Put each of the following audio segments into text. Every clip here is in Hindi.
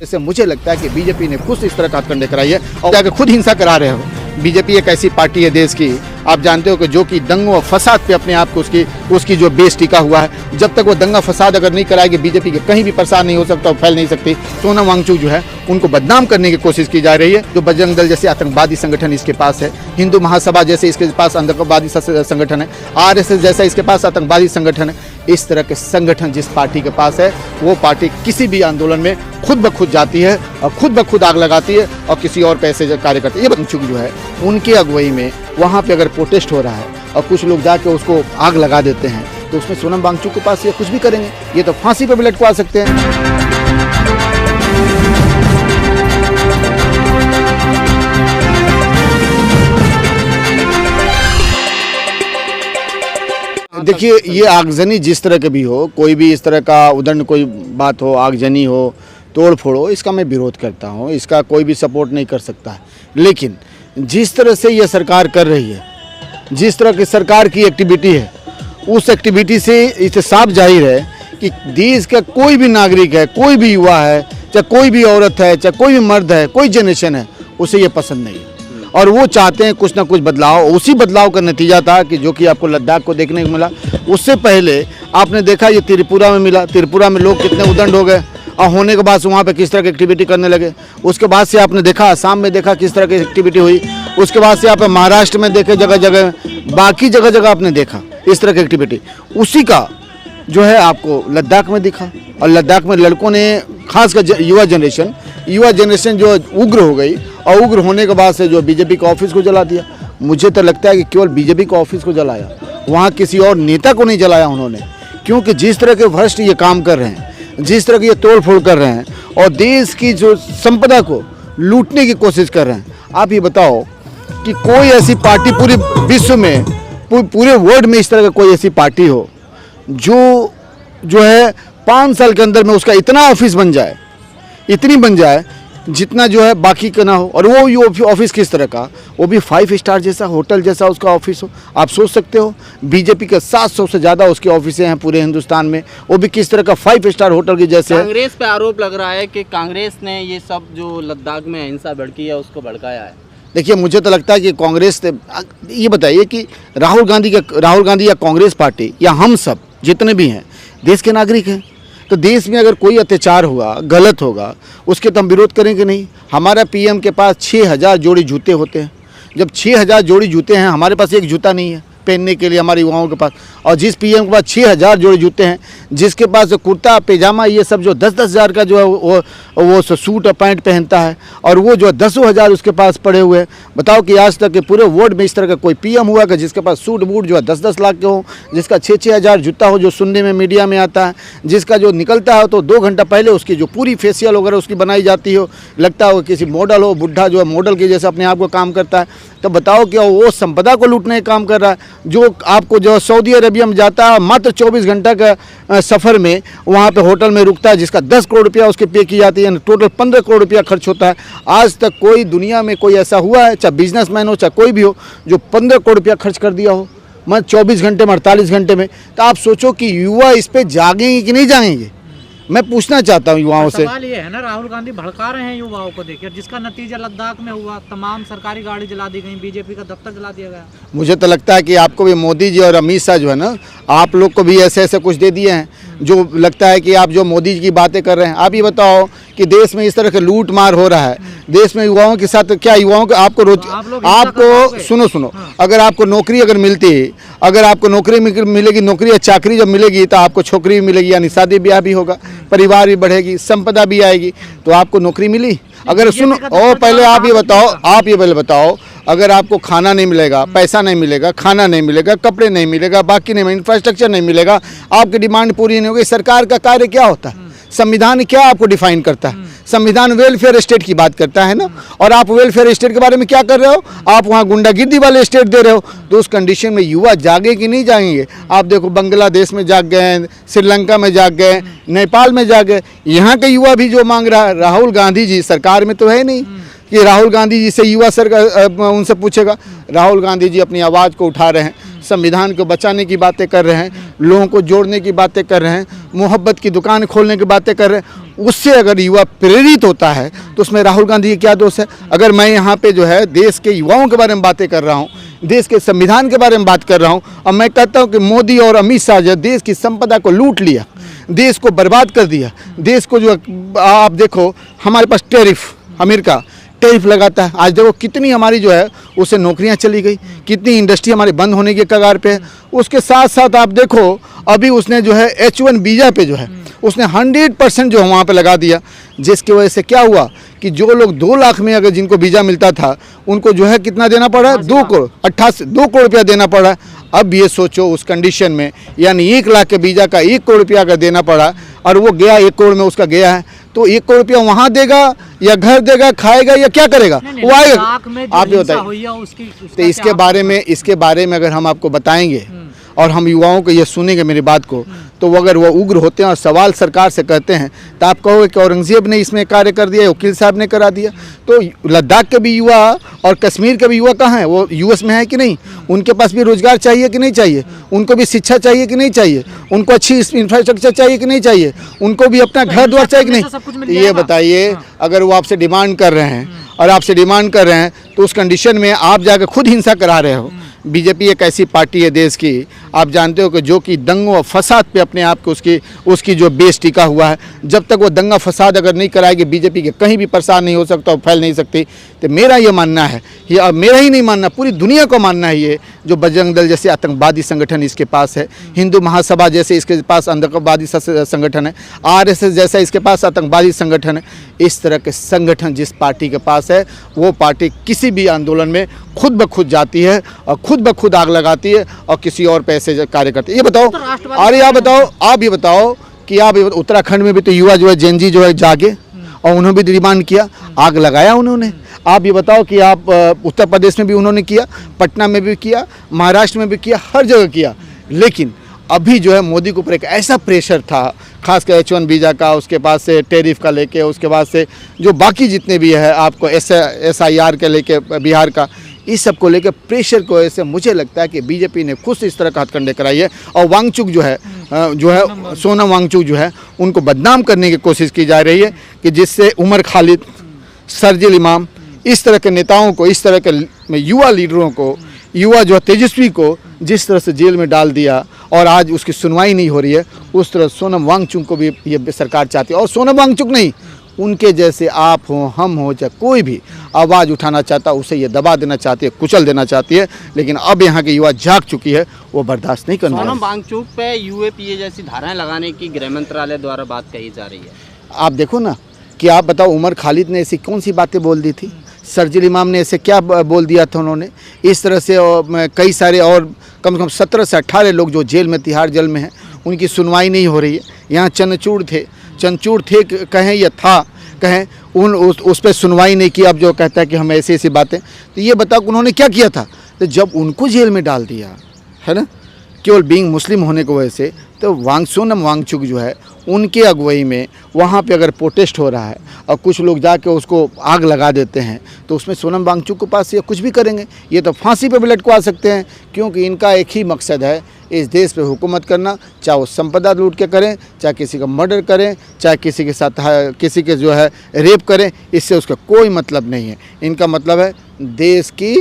इससे मुझे लगता है कि बीजेपी ने खुद इस तरह का हथकंडे कराई है और जाकर खुद हिंसा करा रहे हो। बीजेपी एक ऐसी पार्टी है देश की, आप जानते हो कि जो कि दंगों और फसाद पे अपने आप को उसकी जो बेस टिका हुआ है। जब तक वो दंगा फसाद अगर नहीं कराएगी बीजेपी के कहीं भी प्रसार नहीं हो सकता और फैल नहीं सकती। सोनम वांगचुक जो है उनको बदनाम करने की कोशिश की जा रही है। जो बजरंग दल जैसे आतंकवादी संगठन इसके पास है, हिंदू महासभा जैसे इसके पास आतंकवादी संगठन है, RSS जैसा इसके पास आतंकवादी संगठन है। इस तरह के संगठन जिस पार्टी के पास है वो पार्टी किसी भी आंदोलन में खुद ब खुद जाती है और खुद ब खुद आग लगाती है और किसी और पैसे कार्य करती है। ये वांगचुक जो है उनकी अगुवाई में वहाँ पे अगर प्रोटेस्ट हो रहा है और कुछ लोग जाके उसको आग लगा देते हैं तो उसमें सोनम वांगचुक के पास ये कुछ भी करेंगे, ये तो फांसी पे भी लटकवा सकते हैं। देखिए, ये आगजनी जिस तरह के भी हो, कोई भी इस तरह का उदंड कोई बात हो, आगजनी हो, तोड़ फोड़ हो, इसका मैं विरोध करता हूँ, इसका कोई भी सपोर्ट नहीं कर सकता है। लेकिन जिस तरह से ये सरकार कर रही है, जिस तरह की सरकार की एक्टिविटी है, उस एक्टिविटी से इसे साफ जाहिर है कि देश का कोई भी नागरिक है, कोई भी युवा है, चाहे कोई भी औरत है, चाहे कोई भी मर्द है, कोई जनरेशन है, उसे ये पसंद नहीं है और वो चाहते हैं कुछ ना कुछ बदलाव। उसी बदलाव का नतीजा था कि जो कि आपको लद्दाख को देखने को मिला। उससे पहले आपने देखा ये त्रिपुरा में मिला, त्रिपुरा में लोग कितने उदंड हो गए और होने के बाद वहाँ पे किस तरह की एक्टिविटी करने लगे। उसके बाद से आपने देखा असम में देखा किस तरह की एक्टिविटी हुई। उसके बाद से आप महाराष्ट्र में देखे, जगह जगह, बाकी जगह जगह आपने देखा इस तरह की एक्टिविटी। उसी का जो है आपको लद्दाख में दिखा और लद्दाख में लड़कों ने खासकर युवा जनरेशन जो उग्र हो गई और उग्र होने के बाद से जो बीजेपी के ऑफिस को जला दिया। मुझे तो लगता है कि केवल बीजेपी के ऑफिस को जलाया, वहाँ किसी और नेता को नहीं जलाया उन्होंने, क्योंकि जिस तरह के भ्रष्ट ये काम कर रहे हैं, जिस तरह की ये तोड़ फोड़ कर रहे हैं और देश की जो संपदा को लूटने की कोशिश कर रहे हैं। आप ये बताओ कि कोई ऐसी पार्टी पूरे विश्व में, पूरे वर्ल्ड में इस तरह का कोई ऐसी पार्टी हो जो है 5 साल के अंदर में उसका इतना ऑफिस बन जाए, इतनी बन जाए जितना जो है बाकी का ना हो। और वो ऑफिस किस तरह का, वो भी 5 स्टार जैसा, होटल जैसा उसका ऑफिस हो। आप सोच सकते हो बीजेपी के 700 से ज़्यादा उसके ऑफिसें हैं पूरे हिंदुस्तान में, वो भी किस तरह का 5 स्टार होटल के जैसे। कांग्रेस पे आरोप लग रहा है कि कांग्रेस ने ये सब जो लद्दाख में हिंसा भड़की है उसको भड़काया है। देखिए, मुझे तो लगता है कि कांग्रेस ने, ये बताइए कि राहुल गांधी या कांग्रेस पार्टी या हम सब जितने भी हैं देश के नागरिक हैं, तो देश में अगर कोई अत्याचार हुआ, गलत होगा, उसके तो हम विरोध करेंगे नहीं। हमारा PM के पास 6000 जोड़ी जूते होते हैं। जब 6000 जोड़ी जूते हैं, हमारे पास एक जूता नहीं है पहनने के लिए हमारे युवाओं के पास। और जिस PM के पास 6000 जोड़ी जूते हैं, जिसके पास जो कुर्ता पैजामा ये सब जो 10-10 हज़ार का जो है वो सूट और पैंट पहनता है और वो जो 10,000 उसके पास पड़े हुए हैं। बताओ कि आज तक के पूरे वर्ल्ड में इस तरह का कोई PM हुआ कि जिसके पास सूट बूट जो है 10-10 लाख के हो, जिसका 6-6 हज़ार जूता हो, जो सुनने में मीडिया में आता है, जिसका जो निकलता है तो 2 घंटा पहले उसकी जो पूरी फेशियल वगैरह उसकी बनाई जाती हो, लगता हो किसी मॉडल हो, बुढ़ा जो है मॉडल के जैसे अपने आप को काम करता है। तो बताओ कि वो संपदा को लूटने का काम कर रहा है। जो आपको जो सऊदी अरेबिया में जाता है मात्र 24 घंटा का सफ़र में वहाँ पे होटल में रुकता है, जिसका 10 करोड़ रुपया उसके पे की जाती है, टोटल 15 करोड़ रुपया खर्च होता है। आज तक कोई दुनिया में कोई ऐसा हुआ है, चाहे बिजनेसमैन हो चाहे कोई भी हो, जो 15 करोड़ रुपया खर्च कर दिया हो मतलब 24 घंटे में, 48 घंटे में। तो आप सोचो कि युवा इस पर जागेंगे कि नहीं जागेंगे। मैं पूछना चाहता हूँ युवाओं से। सवाल ये है ना, राहुल गांधी भड़का रहे हैं युवाओं को, देखिए जिसका नतीजा लद्दाख में हुआ, तमाम सरकारी गाड़ी जला दी गई, बीजेपी का दफ्तर जला दिया गया। मुझे तो लगता है कि आपको भी मोदी जी और अमित शाह जो है ना, आप लोग को भी ऐसे कुछ दे दिए हैं जो लगता है कि आप जो मोदी जी की बातें कर रहे हैं। आप ये बताओ कि देश में इस तरह के लूट मार हो रहा है, देश में युवाओं के साथ क्या युवाओं को आपको सुनो अगर आपको नौकरी अगर मिलती है, अगर आपको नौकरी मिलेगी, नौकरी या चाकरी जब मिलेगी तो आपको छोकरी भी मिलेगी, यानी शादी ब्याह भी होगा, परिवार भी बढ़ेगी, संपदा भी आएगी। तो आपको नौकरी मिली अगर सुनो और पहले आप ये बताओ अगर आपको खाना नहीं मिलेगा, पैसा नहीं मिलेगा, खाना नहीं मिलेगा, कपड़े नहीं मिलेगा, बाकी नहीं, इंफ्रास्ट्रक्चर नहीं मिलेगा, आपकी डिमांड पूरी नहीं होगी, सरकार का कार्य क्या होता है? संविधान क्या आपको डिफाइन करता है? संविधान वेलफेयर स्टेट की बात करता है ना, और आप वेलफेयर स्टेट के बारे में क्या कर रहे हो? आप वहाँ गुंडागिर्दी वाले स्टेट दे रहे हो। तो उस कंडीशन में युवा जागे कि नहीं जाएंगे? आप देखो बांग्लादेश में जाग गए, श्रीलंका में जाग गए, नेपाल में जाग गए। यहाँ के युवा भी जो मांग रहा है, राहुल गांधी जी सरकार में तो है नहीं कि राहुल गांधी जी से युवा सरकार उनसे पूछेगा। राहुल गांधी जी अपनी आवाज़ को उठा रहे हैं, संविधान को बचाने की बातें कर रहे हैं, लोगों को जोड़ने की बातें कर रहे हैं, मोहब्बत की दुकान खोलने की बातें कर रहे हैं। उससे अगर युवा प्रेरित होता है तो उसमें राहुल गांधी का क्या दोष है। अगर मैं यहाँ पे जो है देश के युवाओं के बारे में बातें कर रहा हूँ, देश के संविधान के बारे में बात कर रहा हूँ, और मैं कहता हूँ कि मोदी और अमित शाह जो देश की संपदा को लूट लिया, देश को बर्बाद कर दिया, देश को जो आप देखो हमारे पास टैरिफ, अमेरिका टैरिफ लगाता है, आज देखो कितनी हमारी जो है उससे नौकरियां चली गई, कितनी इंडस्ट्री हमारी बंद होने के कगार पे है। उसके साथ साथ आप देखो अभी उसने जो है H1 वीज़ा पे जो है उसने 100% जो वहाँ पे लगा दिया, जिसकी वजह से क्या हुआ कि जो लोग 2 लाख में अगर जिनको वीज़ा मिलता था उनको जो है कितना देना पड़ा है, 2 करोड़ रुपया देना पड़ा। अब ये सोचो उस कंडीशन में, यानी 1 लाख के वीज़ा का 1 करोड़ रुपया अगर देना पड़ा और वो गया 1 करोड़ में उसका गया है, तो 1 करोड़ रुपया वहाँ देगा या घर देगा, खाएगा या क्या करेगा, वो आएगा। आप ये बताइए। तो इसके बारे में अगर हम आपको बताएंगे और हम युवाओं को ये सुनेंगे मेरी बात को, तो वो अगर वो उग्र होते हैं और सवाल सरकार से करते हैं तो आप कहोगे कि औरंगजेब ने इसमें कार्य कर दिया, वकील साहब ने करा दिया। तो लद्दाख के भी युवा और कश्मीर के भी युवा कहाँ हैं, वो यूएस में है कि नहीं, उनके पास भी रोजगार चाहिए कि नहीं चाहिए, उनको भी शिक्षा चाहिए कि नहीं चाहिए, उनको अच्छी इंफ्रास्ट्रक्चर चाहिए कि नहीं चाहिए, उनको भी अपना घर द्वार चाहिए कि नहीं। ये बताइए, अगर वो आपसे डिमांड कर रहे हैं और आपसे डिमांड कर रहे हैं तो उस कंडीशन में आप जाकर खुद हिंसा करा रहे हो। बीजेपी एक ऐसी पार्टी है देश की, आप जानते हो कि जो कि दंगों और फसाद पे अपने आप को उसकी जो बेस टिका हुआ है। जब तक वो दंगा फसाद अगर नहीं कराएगी बीजेपी के, कहीं भी प्रसार नहीं हो सकता और फैल नहीं सकती। तो मेरा ये मानना है, ये अब मेरा ही नहीं मानना, पूरी दुनिया को मानना है, ये जो बजरंग दल जैसे आतंकवादी संगठन इसके पास है, हिंदू महासभा जैसे इसके पास आतंकवादी संगठन है, RSS जैसा इसके पास आतंकवादी संगठन है, इस तरह के संगठन जिस पार्टी के पास है वो पार्टी किसी भी आंदोलन में खुद ब खुद जाती है और खुद ब खुद आग लगाती है और किसी और पैसे कार्य करती है। ये बताओ, अरे आप ये बताओ कि आप उत्तराखंड में भी तो युवा जो है जेनजी जो है जागे और उन्होंने भी डिमांड किया, आग लगाया उन्होंने। आप ये बताओ कि आप उत्तर प्रदेश में भी उन्होंने किया, पटना में भी किया, महाराष्ट्र में भी किया, हर जगह किया। लेकिन अभी जो है मोदी के ऊपर एक ऐसा प्रेशर था, खासकर H1 वीज़ा का, उसके पास से टैरिफ का लेके, उसके बाद से जो बाकी जितने भी है आपको SIR के लेके बिहार का, इस सब को लेकर प्रेशर को ऐसे मुझे लगता है कि बीजेपी ने खुद इस तरह का हथकंडे कराई है। और वांगचुक जो है सोनम वांगचुक जो है उनको बदनाम करने की कोशिश की जा रही है कि जिससे उमर खालिद, शर्जील इमाम, इस तरह के नेताओं को, इस तरह के युवा लीडरों को, युवा जो तेजस्वी को जिस तरह से जेल में डाल दिया और आज उसकी सुनवाई नहीं हो रही है, उस तरह सोनम वांगचुक को भी ये सरकार चाहती है। और सोनम वांगचुक नहीं, उनके जैसे आप हो, हम हो, चाहे कोई भी आवाज़ उठाना चाहता उसे ये दबा देना चाहती है, कुचल देना चाहती है। लेकिन अब यहाँ के युवा जाग चुकी है, वो बर्दाश्त नहीं करना। सोनम वांगचुक पे UAPA जैसी धाराएं लगाने की गृह मंत्रालय द्वारा बात कही जा रही है। आप देखो ना कि आप बताओ उमर खालिद ने ऐसी कौन सी बातें बोल दी थी, शर्जील इमाम ने ऐसे क्या बोल दिया था उन्होंने। इस तरह से कई सारे और कम से कम 17 से 18 लोग जो जेल में, तिहाड़ जेल में हैं, उनकी सुनवाई नहीं हो रही है। यहाँ चंद्रचूड़ थे कहें या था कहें, उस पर सुनवाई नहीं की। अब जो कहता है कि हम ऐसी बातें, तो ये बताओ उन्होंने क्या किया था। तो जब उनको जेल में डाल दिया है ना, केवल बीइंग मुस्लिम होने की वजह से, तो सोनम वांगचुक जो है उनके अगुवाई में वहाँ पे अगर प्रोटेस्ट हो रहा है और कुछ लोग जाके उसको आग लगा देते हैं, तो उसमें सोनम वांगचुक के पास ये कुछ भी करेंगे, ये तो फांसी पे भी लटकवा सकते हैं। क्योंकि इनका एक ही मकसद है, इस देश पे हुकूमत करना, चाहे वो संपदा लूट के करें, चाहे किसी का मर्डर करें, चाहे किसी के साथ किसी के जो है रेप करें, इससे उसका कोई मतलब नहीं है। इनका मतलब है देश की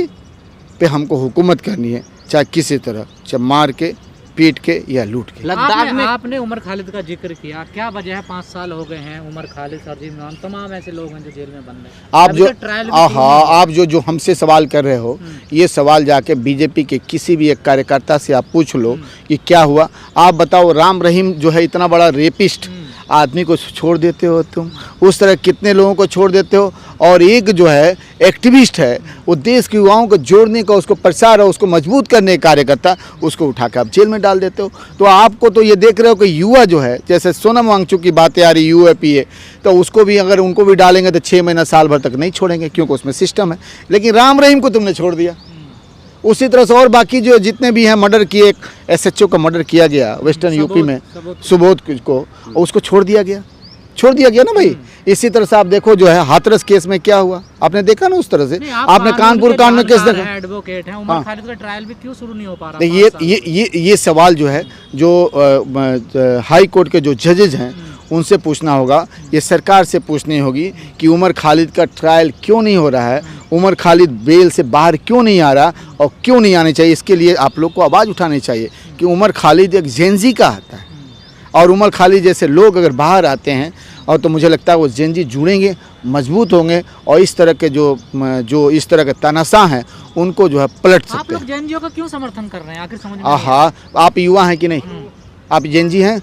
पे हमको हुकूमत करनी है, चाहे किसी तरह, चाहे मार के, पीट के या लूट के। लद्दाख में आपने उमर खालिद का जिक्र किया, क्या वजह है? 5 साल हो गए हैं, उमर खालिद, शर्जील इमाम, तमाम ऐसे लोग हैं जो जेल में बंद हैं। आप जो हमसे सवाल कर रहे हो, ये सवाल जाके बीजेपी के किसी भी एक कार्यकर्ता से आप पूछ लो कि क्या हुआ। आप बताओ, राम रहीम जो है इतना बड़ा रेपिस्ट आदमी को छोड़ देते हो तुम, उस तरह कितने लोगों को छोड़ देते हो। और एक जो है एक्टिविस्ट है, वो देश के युवाओं को जोड़ने का, उसको प्रसार और उसको मजबूत करने का कार्यकर्ता, उसको उठा कर आप जेल में डाल देते हो। तो आपको तो ये देख रहे हो कि युवा जो है, जैसे सोनम वांगचुक की बातें आ रही UAPA, तो उसको भी अगर उनको भी डालेंगे तो 6 महीना साल भर तक नहीं छोड़ेंगे, क्योंकि उसमें सिस्टम है। लेकिन राम रहीम को तुमने छोड़ दिया। उसी तरह से और बाकी जो जितने भी हैं मर्डर किए, एक SHO का मर्डर किया गया वेस्टर्न यूपी में, सुबोध को, उसको छोड़ दिया गया ना भाई। इसी तरह से आप देखो जो है हाथरस केस में क्या हुआ, आपने देखा ना उस तरह से। आपने कानपुर कांड में केस देखा, एडवोकेट हैं, उमर खालिद का ट्रायल भी क्यों शुरू नहीं हो पा रहा? ये सवाल जो है, जो हाई कोर्ट के जो जजेज हैं उनसे पूछना होगा, ये सरकार से पूछनी होगी कि उमर खालिद का ट्रायल क्यों नहीं हो रहा है, उमर खालिद बेल से बाहर क्यों नहीं आ रहा और क्यों नहीं आने चाहिए। इसके लिए आप लोग को आवाज़ उठानी चाहिए कि उमर खालिद एक जेनजी का आता है और उमर खालिद जैसे लोग अगर बाहर आते हैं और तो मुझे लगता है वो जेनजी जुड़ेंगे, मजबूत होंगे और इस तरह के जो इस तरह के तानाशाह हैं उनको जो है पलट सकते हैं। आप लोग जेएनजीओ का क्यों समर्थन कर रहे हैं, आखिर समझ में हाँ, आप युवा हैं कि नहीं, आप जेनजी हैं।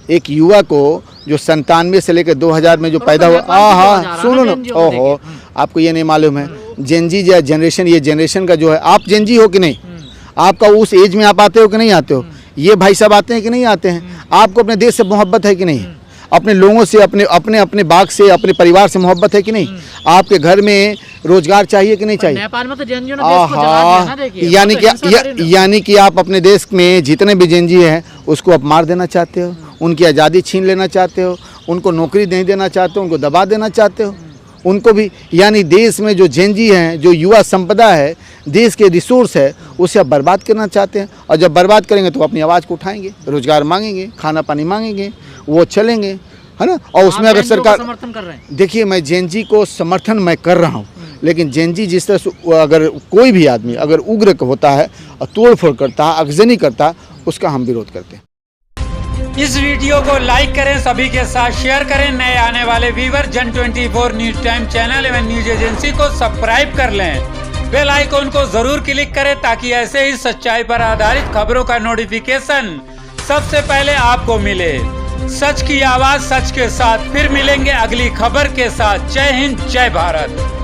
एक युवा को जो 97 से लेकर 2000 में जो पैदा हुआ, हाँ सुनो ना, ओहो आपको ये नहीं मालूम है जेनजी या जनरेशन, ये जनरेशन का जो है, आप जेनजी हो कि नहीं, आपका उस एज में आप आते हो कि नहीं आते हो, ये भाई साहब आते हैं कि नहीं आते हैं, आपको अपने देश से मोहब्बत है कि नहीं, अपने लोगों से, अपने बाग से, अपने परिवार से मोहब्बत है कि नहीं, आपके घर में रोजगार चाहिए कि नहीं चाहिए। नेपाल में तो जेएनजीओ ने देश को जला दिया ना, देखिए। यानी कि आप अपने देश में जितने भी जेनजी हैं उसको आप मार देना चाहते हो, उनकी आज़ादी छीन लेना चाहते हो, उनको नौकरी नहीं देना चाहते हो, उनको दबा देना चाहते हो, उनको भी, यानी देश में जो जेनजी हैं, जो युवा संपदा है, देश के रिसोर्स है, उसे आप बर्बाद करना चाहते हैं। और जब बर्बाद करेंगे तो अपनी आवाज़ को उठाएंगे, रोजगार मांगेंगे, खाना पानी मांगेंगे, वो चलेंगे, है ना। और उसमें अगर सरकार, समर्थन कर रहे हैं, देखिए मैं जेनजी को समर्थन मैं कर रहा हूँ, लेकिन जेनजी जिस तरह से अगर कोई भी आदमी अगर उग्र होता है और तोड़फोड़ करता है, आगजनी करता है, उसका हम विरोध करते हैं। इस वीडियो को लाइक करें, सभी के साथ शेयर करें। नए आने वाले व्यूअर जन 24 न्यूज टाइम चैनल एवं न्यूज एजेंसी को सब्सक्राइब कर लें। बेल आइकॉन को जरूर क्लिक करें ताकि ऐसे ही सच्चाई पर आधारित खबरों का नोटिफिकेशन सबसे पहले आपको मिले। सच की आवाज सच के साथ फिर मिलेंगे अगली खबर के साथ। जय हिंद, जय भारत।